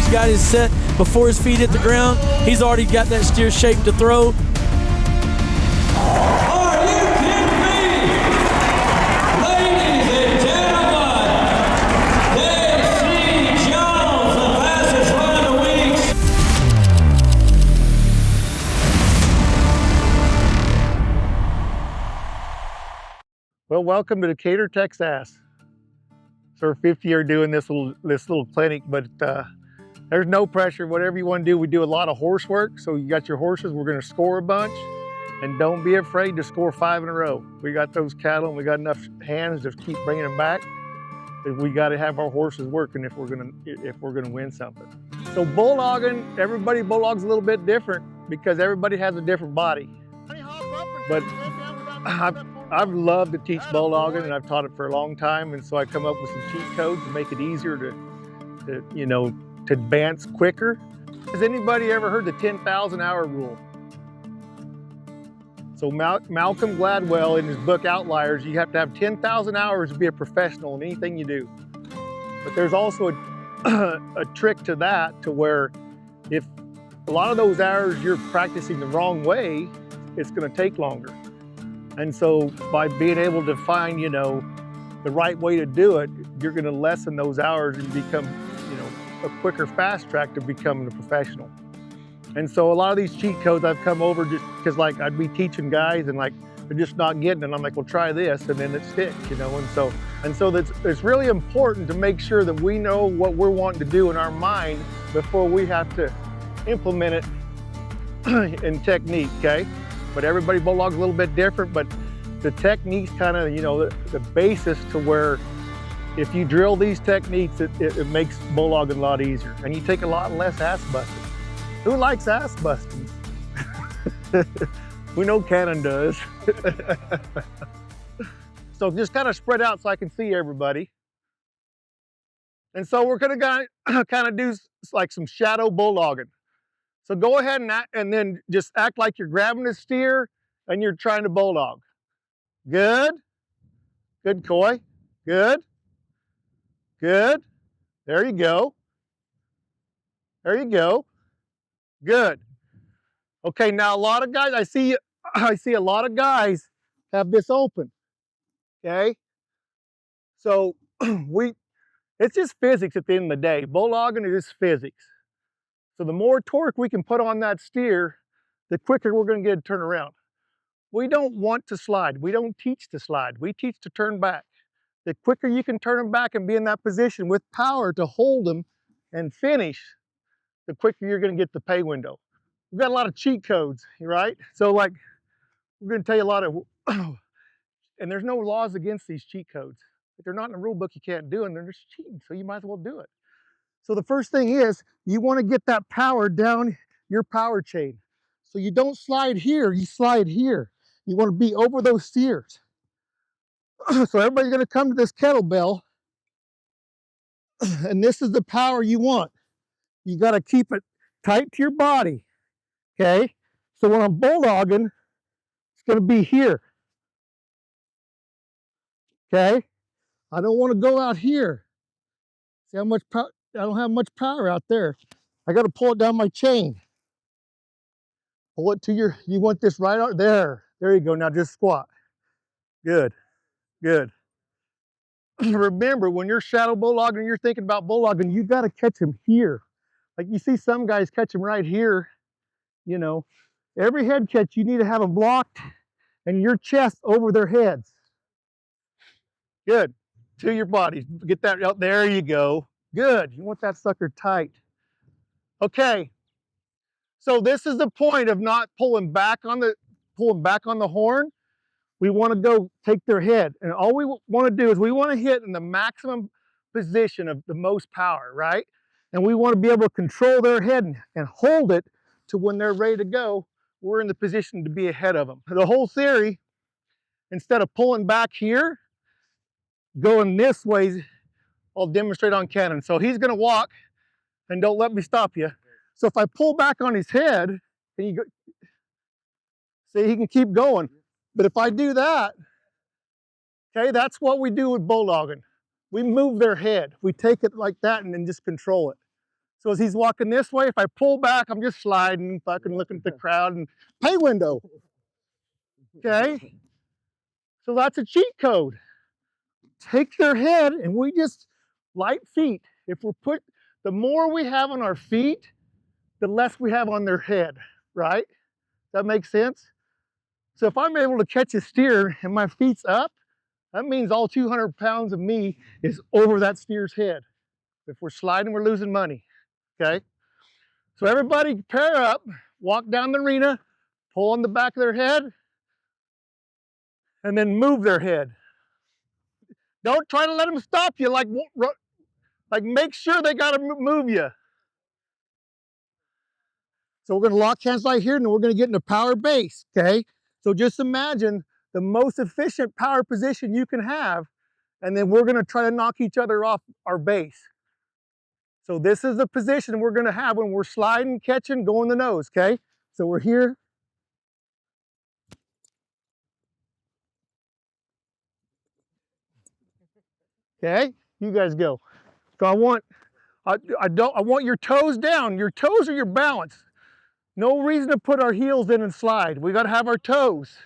he's got his set before his feet hit the ground, he's already got that steer shape to throw. Are you kidding me? Ladies and gentlemen, Jonesy, the fastest run of the week. Well, welcome to Decatur, Texas. So our 5th year doing this little clinic, but there's no pressure. Whatever you want to do, we do a lot of horse work. So you got your horses, we're going to score a bunch, and don't be afraid to score 5 in a row. We got those cattle and we got enough hands to keep bringing them back. But we got to have our horses working if we're gonna win something. So bulldogging, everybody bulldogs a little bit different because everybody has a different body. But I've loved to teach bulldogging, and I've taught it for a long time, and so I come up with some cheat codes to make it easier to advance quicker. Has anybody ever heard the 10,000 hour rule? So Malcolm Gladwell, in his book Outliers, you have to have 10,000 hours to be a professional in anything you do. But there's also a trick to that, to where if a lot of those hours you're practicing the wrong way, it's going to take longer. And so by being able to find, the right way to do it, you're going to lessen those hours and become, a quicker fast track to becoming a professional. And so a lot of these cheat codes I've come over just because, like, I'd be teaching guys and, like, they're just not getting it. And I'm like, well, try this, and then it sticks, And so it's really important to make sure that we know what we're wanting to do in our mind before we have to implement it in technique, okay? But everybody bulldogs a little bit different, but the technique's kind of, the basis to where if you drill these techniques, it makes bulldogging a lot easier. And you take a lot less ass busting. Who likes ass busting? We know Cannon does. So just kind of spread out so I can see everybody. And so we're gonna kind of do like some shadow bulldogging. So go ahead and then just act like you're grabbing a steer and you're trying to bulldog. Good. Good, Coy. Good. Good. There you go. There you go. Good. Okay, now a lot of guys, I see a lot of guys have this open. Okay? So it's just physics at the end of the day. Bulldogging is just physics. So the more torque we can put on that steer, the quicker we're going to get a turn around. We don't want to slide. We don't teach to slide. We teach to turn back. The quicker you can turn them back and be in that position with power to hold them and finish, the quicker you're going to get the pay window. We've got a lot of cheat codes, right? So, like, we're going to tell you a lot of, and there's no laws against these cheat codes. If they're not in the rule book, you can't do them. They're just cheating, so you might as well do it. So the first thing is, you want to get that power down your power chain. So you don't slide here, you slide here. You want to be over those steers. So everybody's going to come to this kettlebell, and this is the power you want. You got to keep it tight to your body, okay? So when I'm bulldogging, it's going to be here, okay? I don't want to go out here. See how much power? I don't have much power out there. I got to pull it down my chain. Pull it to you want this right out there. There you go. Now just squat. Good, good. Remember, when you're shadow bulldogging, you're thinking about bulldogging, you got to catch him here. Like you see some guys catch him right here. Every head catch, you need to have them blocked and your chest over their heads. Good. To your body. Get that out. There you go. Good. You want that sucker tight. Okay. So this is the point of not pulling back on the horn. We want to go take their head, and all we want to do is we want to hit in the maximum position of the most power, right? And we want to be able to control their head and hold it to when they're ready to go. We're in the position to be ahead of them. The whole theory, instead of pulling back here, going this way, I'll demonstrate on Cannon. So he's going to walk, and don't let me stop you. So if I pull back on his head, and you go, see, he can keep going. But if I do that, okay, that's what we do with bulldogging. We move their head. We take it like that and then just control it. So as he's walking this way, if I pull back, I'm just sliding, fucking looking at the crowd and pay window. Okay? So that's a cheat code. Take their head and we just light feet. If we're the more we have on our feet, the less we have on their head, right? That makes sense? So if I'm able to catch a steer and my feet's up, that means all 200 pounds of me is over that steer's head. If we're sliding, we're losing money, okay? So everybody pair up, walk down the arena, pull on the back of their head, and then move their head. Don't try to let them stop you, like make sure they gotta move you. So we're gonna lock hands right here and we're gonna get in a power base, okay? So just imagine the most efficient power position you can have, and then we're gonna try to knock each other off our base. So this is the position we're gonna have when we're sliding, catching, going the nose, okay? So we're here. Okay, you guys go. So I want your toes down. Your toes are your balance. No reason to put our heels in and slide. We gotta have our toes.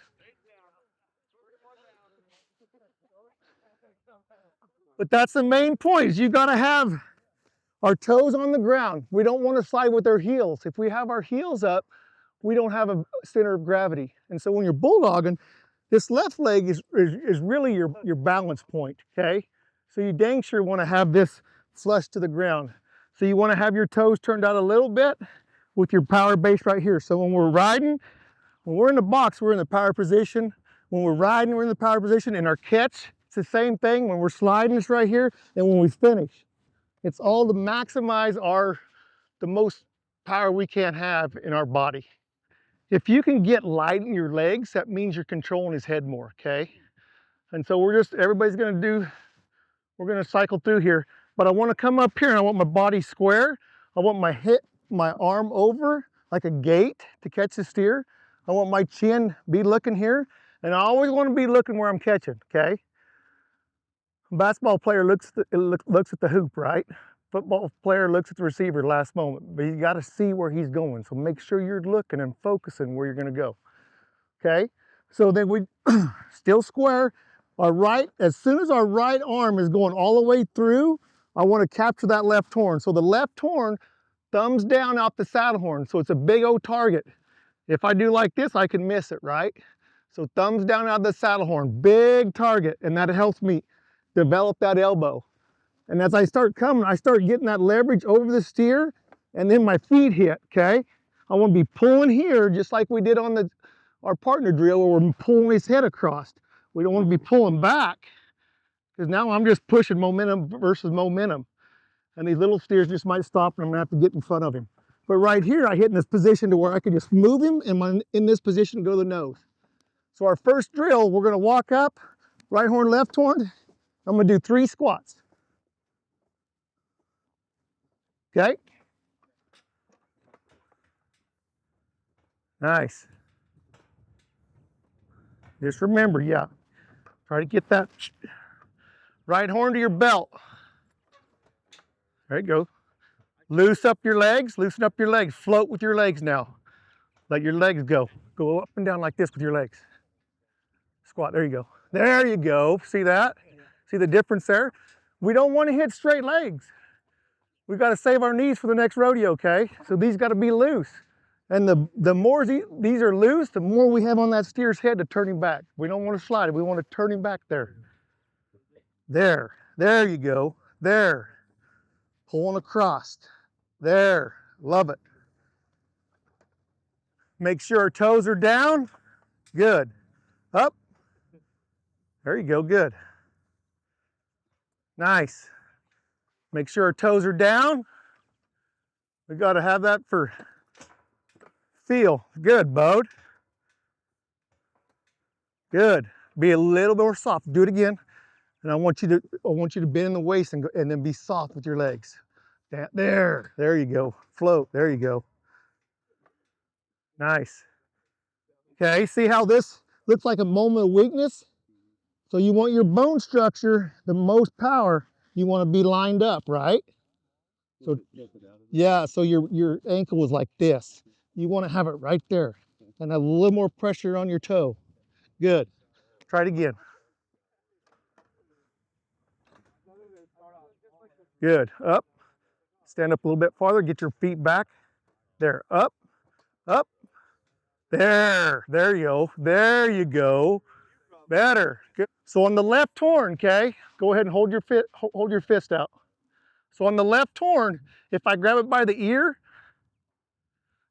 But that's the main point, is you gotta have our toes on the ground. We don't want to slide with our heels. If we have our heels up, we don't have a center of gravity. And so when you're bulldogging, this left leg is really your balance point, okay? So you dang sure want to have this flush to the ground. So you want to have your toes turned out a little bit with your power base right here. So when we're riding, when we're in the box, we're in the power position. When we're riding, we're in the power position. In our catch, it's the same thing. When we're sliding, it's right here. And when we finish, it's all to maximize the most power we can have in our body. If you can get light in your legs, that means you're controlling his head more, okay? And so everybody's we're gonna cycle through here, but I wanna come up here and I want my body square. I want my arm over like a gate to catch the steer. I want my chin be looking here, and I always wanna be looking where I'm catching, okay? A basketball player looks at the hoop, right? Football player looks at the receiver last moment, but you got to see where he's going. So make sure you're looking and focusing where you're going to go. Okay? So then we still square. As soon as our right arm is going all the way through, I want to capture that left horn. So the left horn thumbs down out the saddle horn. So it's a big old target. If I do like this, I can miss it, right? So thumbs down out the saddle horn, big target, and that helps me develop that elbow. And as I start coming, I start getting that leverage over the steer, and then my feet hit, okay? I want to be pulling here just like we did on our partner drill where we're pulling his head across. We don't want to be pulling back, because now I'm just pushing momentum versus momentum. And these little steers just might stop and I'm gonna have to get in front of him. But right here, I hit in this position to where I can just move him and in this position go to the nose. So our first drill, we're gonna walk up, right horn, left horn. I'm gonna do 3 squats. Okay? Nice. Just remember, yeah, try to get that right horn to your belt. There you go. Loosen up your legs, float with your legs now. Let your legs go. Go up and down like this with your legs. Squat, there you go. There you go, see that? See the difference there? We don't want to hit straight legs. We've got to save our knees for the next rodeo, okay? So these got to be loose. And the more these are loose, the more we have on that steer's head to turn him back. We don't want to slide it, we want to turn him back there. There you go, there. Pulling across, there, love it. Make sure our toes are down, good. Up, there you go, good. Nice. Make sure our toes are down. We got to have that for feel. Good, Bode. Good. Be a little more soft. Do it again. And I want you to bend in the waist and then be soft with your legs. There you go. Float. There you go. Nice. Okay, see how this looks like a moment of weakness? So you want your bone structure, the most power, you want to be lined up, right? So yeah, so your ankle is like this. You want to have it right there and a little more pressure on your toe. Good. Try it again. Good. Up. Stand up a little bit farther. Get your feet back. There. Up. Up. There. There you go. There you go. Better. Good. So on the left horn, okay, go ahead and hold your fist out. So on the left horn, if I grab it by the ear,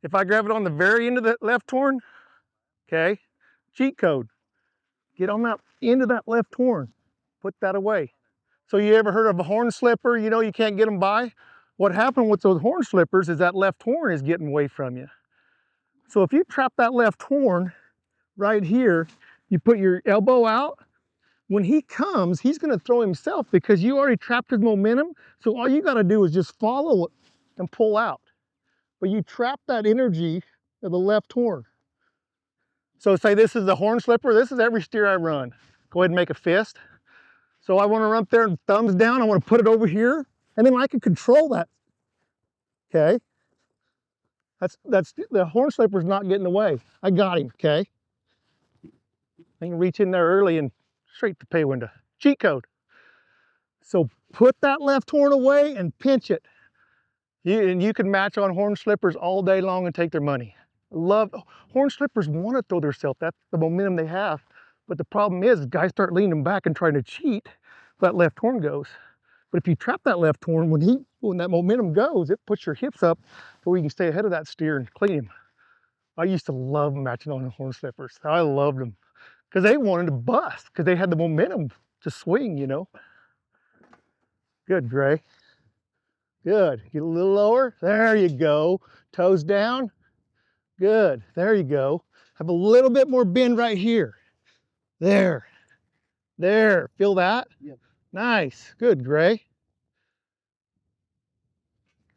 if I grab it on the very end of the left horn, okay, cheat code. Get on that end of that left horn. Put that away. So you ever heard of a horn slipper? You know you can't get them by? What happened with those horn slippers is that left horn is getting away from you. So if you trap that left horn right here, you put your elbow out. When he comes, he's going to throw himself because you already trapped his momentum. So all you got to do is just follow it and pull out. But you trap that energy of the left horn. So say this is the horn slipper. This is every steer I run. Go ahead and make a fist. So I want to run up there and thumbs down. I want to put it over here. And then I can control that. Okay. That's the horn slipper's not getting away. I got him. Okay. I can reach in there early and straight to pay window. Cheat code. So put that left horn away and pinch it. And you can match on horn slippers all day long and take their money. Horn slippers want to throw themselves. That's the momentum they have. But the problem is guys start leaning back and trying to cheat. That left horn goes. But if you trap that left horn, when that momentum goes, it puts your hips up so you can stay ahead of that steer and clean him. I used to love matching on horn slippers. I loved them because they wanted to bust because they had the momentum to swing, you know. Good, Gray. Good. Get a little lower. There you go. Toes down. Good. There you go. Have a little bit more bend right here. There. There. Feel that? Yep. Nice. Good, Gray.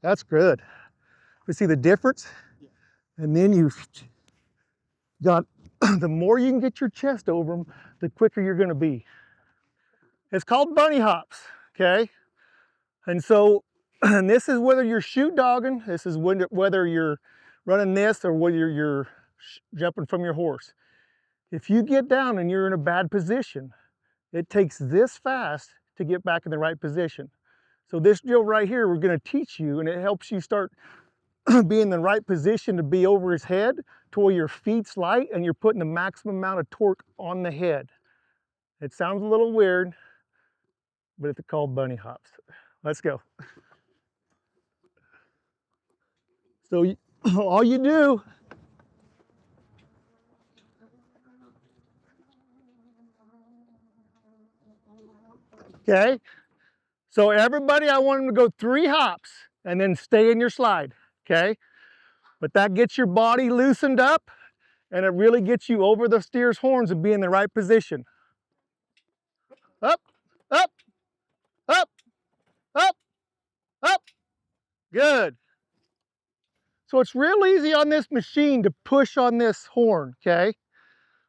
That's good. We see the difference? Yeah. And then you got, the more you can get your chest over them, the quicker you're going to be. It's called bunny hops, okay? And so, and this is whether you're shoot dogging, this is whether you're running this or whether you're jumping from your horse. If you get down and you're in a bad position, it takes this fast to get back in the right position. So this drill right here, we're going to teach you, and it helps you start be in the right position to be over his head to where your feet's light and you're putting the maximum amount of torque on the head. It sounds a little weird, but it's called bunny hops. Let's go. So all you do, okay? So everybody, I want them to go 3 hops and then stay in your slide, okay? But that gets your body loosened up and it really gets you over the steer's horns and be in the right position. Up, up, up, up, up. Good. So it's real easy on this machine to push on this horn, okay?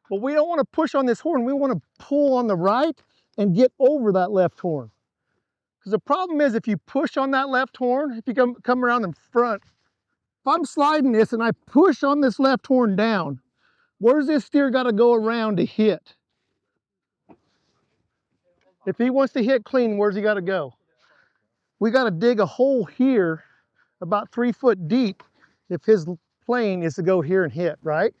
But we don't want to push on this horn. We want to pull on the right and get over that left horn. Because the problem is if you push on that left horn, if you come around in front, if I'm sliding this and I push on this left horn down, where's this steer got to go around to hit? If he wants to hit clean, where's he got to go? We got to dig a hole here about 3 foot deep if his plane is to go here and hit, right?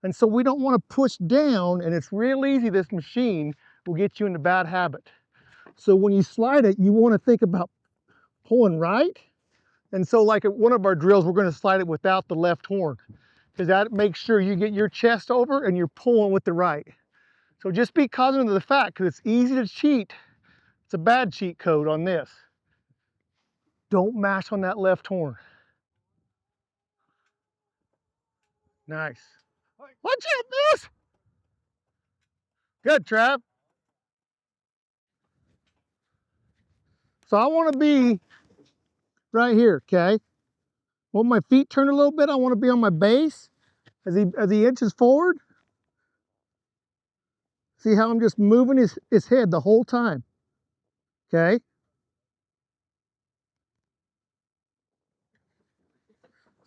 And so we don't want to push down, and it's real easy, this machine will get you into bad habit. So when you slide it, you want to think about pulling right. And so like at one of our drills, we're going to slide it without the left horn because that makes sure you get your chest over and you're pulling with the right. So just be cognizant of the fact, because it's easy to cheat. It's a bad cheat code on this. Don't mash on that left horn. Nice. Watch out, miss. Good, Trav. So I want to be right here, okay? Want my feet turn a little bit. I want to be on my base as he inches forward. See how I'm just moving his head the whole time, okay?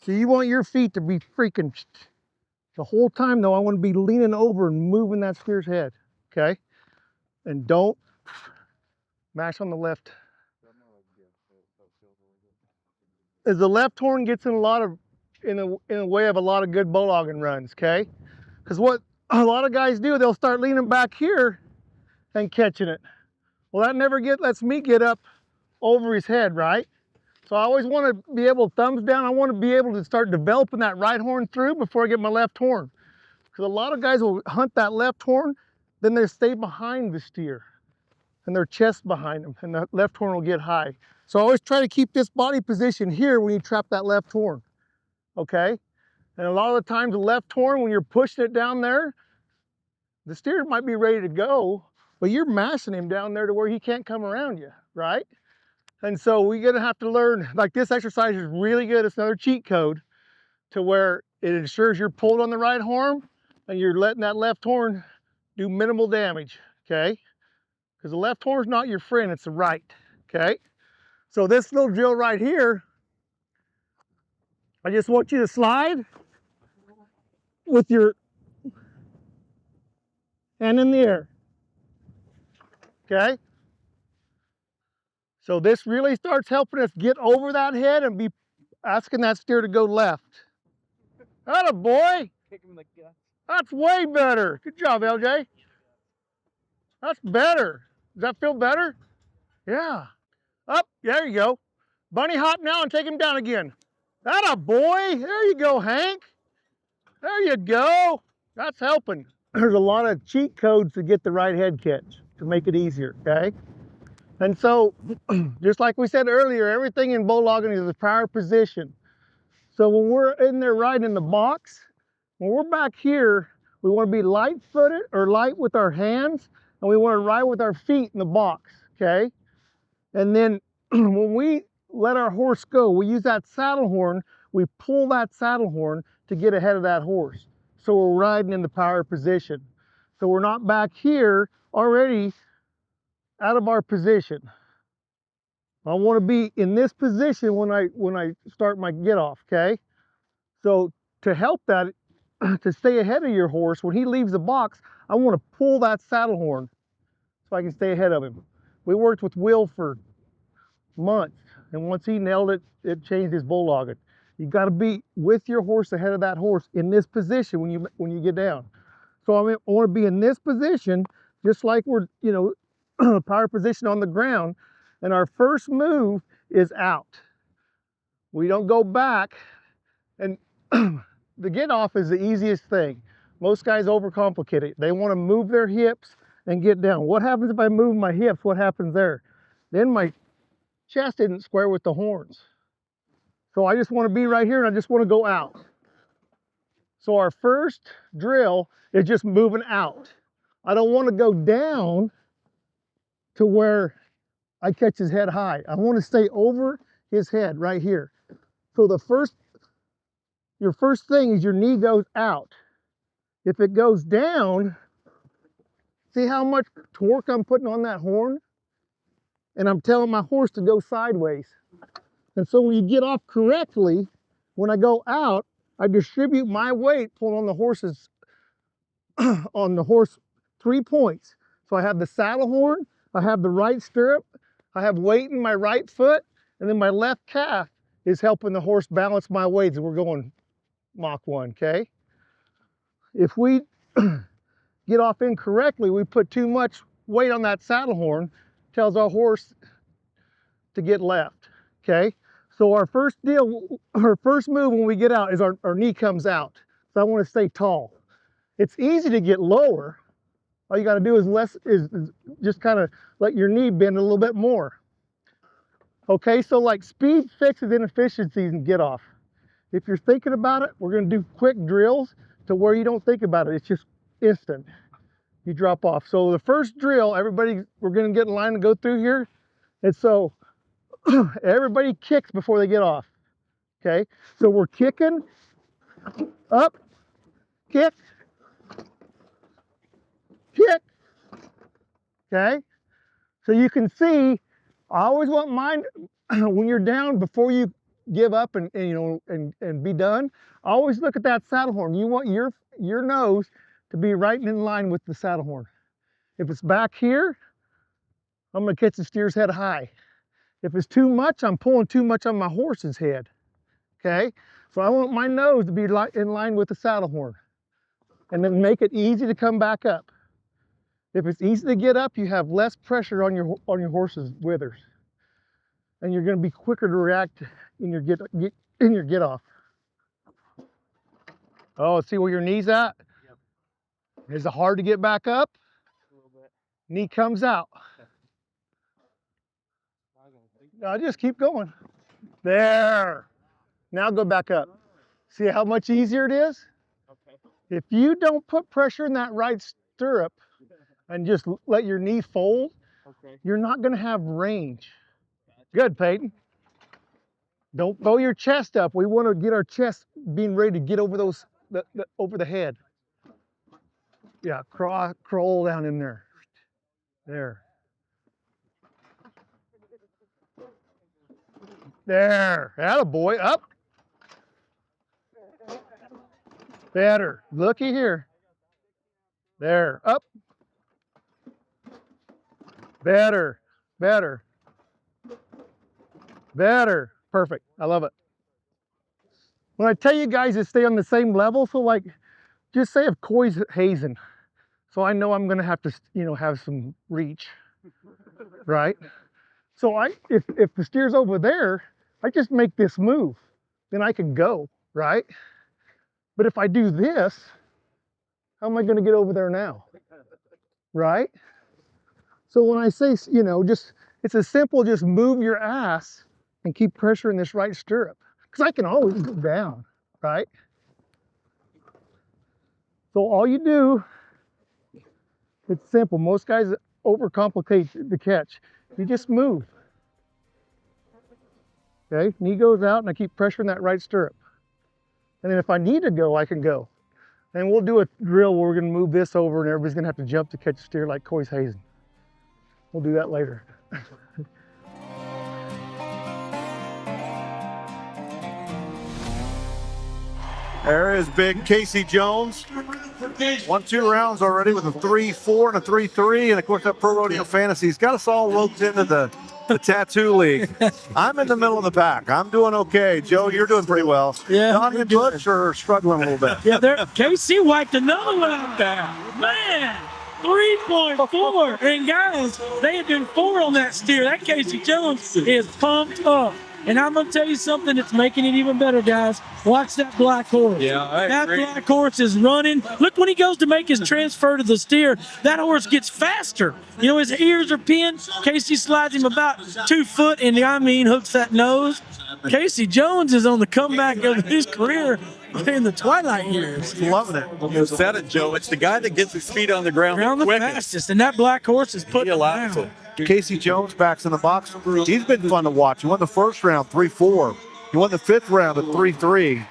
So you want your feet to be freaking, the whole time though, I want to be leaning over and moving that steer's head, okay? And don't mash on the left. As the left horn gets in the way of a lot of good bulldogging runs, okay? Because what a lot of guys do, they'll start leaning back here and catching it. Well, that never lets me get up over his head, right? So I always want to be able, thumbs down, I want to be able to start developing that right horn through before I get my left horn. Because a lot of guys will hunt that left horn, then they stay behind the steer and their chest behind them, and the left horn will get high. So I always try to keep this body position here when you trap that left horn, okay? And a lot of the times the left horn, when you're pushing it down there, the steer might be ready to go, but you're mashing him down there to where he can't come around you, right? And so we're gonna have to learn, like this exercise is really good. It's another cheat code to where it ensures you're pulled on the right horn and you're letting that left horn do minimal damage, okay? Because the left horn's not your friend, it's the right, okay? So this little drill right here, I just want you to slide with your hand in the air, okay? So this really starts helping us get over that head and be asking that steer to go left. Atta boy! That's way better. Good job, LJ. That's better. Does that feel better? Yeah. Up, there you go. Bunny hop now and take him down again. Atta boy! There you go, Hank. There you go. That's helping. There's a lot of cheat codes to get the right head catch to make it easier, okay? And so, just like we said earlier, everything in bulldogging is a power position. So when we're in there riding in the box, when we're back here, we want to be light-footed or light with our hands, and we want to ride with our feet in the box, okay? And then when we let our horse go, we use that saddle horn, we pull that saddle horn to get ahead of that horse. So we're riding in the power position. So we're not back here already out of our position. I want to be in this position when I start my get off, okay? So to help that, to stay ahead of your horse, when he leaves the box, I want to pull that saddle horn so I can stay ahead of him. We worked with Will for months, and once he nailed it, it changed his bulldogging. You got to be with your horse ahead of that horse in this position when you get down. So I want to be in this position, just like we're, power position on the ground, and our first move is out. We don't go back, and the get off is the easiest thing. Most guys overcomplicate it. They want to move their hips and get down. What happens if I move my hips? What happens there? Then my chest isn't square with the horns. So I just want to be right here and I just want to go out. So our first drill is just moving out. I don't want to go down to where I catch his head high. I want to stay over his head right here. So your first thing is your knee goes out. If it goes down, see how much torque I'm putting on that horn? And I'm telling my horse to go sideways. And so when you get off correctly, when I go out, I distribute my weight pulling on the horse's, on the horse 3 points. So I have the saddle horn, I have the right stirrup, I have weight in my right foot, and then my left calf is helping the horse balance my weights. We're going Mach 1, okay? If we get off incorrectly, we put too much weight on that saddle horn, tells our horse to get left, okay? So our first deal, our first move when we get out is our knee comes out. So I want to stay tall. It's easy to get lower. All you got to do is just kind of let your knee bend a little bit more. Okay, so like speed fixes inefficiencies and get off. If you're thinking about it, we're going to do quick drills to where you don't think about it. It's just instant. You drop off. So the first drill, everybody, we're going to get in line and go through here. And so everybody kicks before they get off. Okay, so we're kicking, up, kick, kick. Okay, so you can see, I always want mine when you're down before you give up and you know and be done, always look at that saddle horn. You want your nose to be right in line with the saddle horn. If it's back here, I'm going to catch the steer's head high. If it's too much, I'm pulling too much on my horse's head. Okay, so I want my nose to be in line with the saddle horn, and then make it easy to come back up. If it's easy to get up, you have less pressure on your horse's withers, and you're going to be quicker to react in your get off. Oh, see where your knee's at? Yep. Is it hard to get back up? A little bit. Knee comes out. Now just keep going. There. Now go back up. See how much easier it is? Okay. If you don't put pressure in that right stirrup and just let your knee fold, okay, you're not going to have range. Good, Peyton. Don't throw your chest up. We want to get our chest being ready to get over those over the head. Yeah, crawl down in there. There. There. Attaboy. Up. Better. Looky here. There. Up. Better. Better. Better. Perfect. I love it. When I tell you guys to stay on the same level, so like, just say if Coy's hazing, so I know I'm going to have to, you know, have some reach, right? So if the steer's over there, I just make this move, then I can go, right? But if I do this, how am I going to get over there now, right? So when I say, you know, it's as simple, just move your ass and keep pressure in this right stirrup, because I can always go down, right? So all you do, it's simple. Most guys overcomplicate the catch. You just move. Okay, knee goes out and I keep pressure in that right stirrup. And then if I need to go, I can go. And we'll do a drill where we're gonna move this over and everybody's gonna have to jump to catch a steer like Coy's hazing. We'll do that later. There is big Casey Jones. 1-2 rounds already with a 3-4 and a 3-3. And of course, that Pro Rodeo Fantasy's got us all roped into the tattoo league. I'm in the middle of the pack. I'm doing okay. Joe, you're doing pretty well. Yeah. Donnie and Butch are struggling a little bit. Yeah, Casey wiped another one out there. Man, 3.4. And guys, they had been 4 on that steer. That Casey Jones is pumped up. And I'm going to tell you something that's making it even better, guys. Watch that black horse. Yeah, that black horse is running. Look, when he goes to make his transfer to the steer, that horse gets faster. You know, his ears are pinned. Casey slides him about 2 foot, and I mean, hooks that nose. Casey Jones is on the comeback of his career in the twilight years. Loving it. You said it, Joe. It's the guy that gets his feet on the ground The quickest. fastest, and that black horse is putting He it allows down. it. Casey Jones backs in the box. He's been fun to watch. He won the first round 3-4. He won the 5th round at 3-3.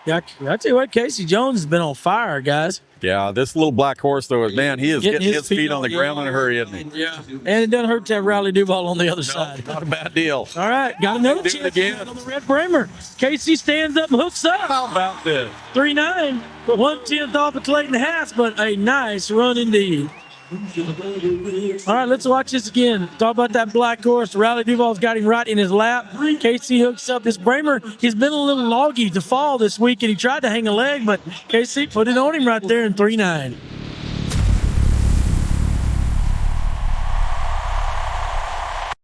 Yeah, I tell you what, Casey Jones has been on fire, guys. Yeah, this little black horse, though, man, he is getting his feet on the ground in a hurry, isn't he? Yeah, and it doesn't hurt to have Riley Duval on the other side. Not a bad deal. All right, got another Do it chance again. on the red Bramer. Casey stands up and hooks up. How about this? 3-9, 1/10 off of Clayton Haas, but a nice run indeed. All right, let's watch this again. Talk about that black horse. Riley Duval's got him right in his lap. Casey hooks up. This Bramer, he's been a little loggy to fall this week, and he tried to hang a leg, but Casey put it on him right there in 3-9.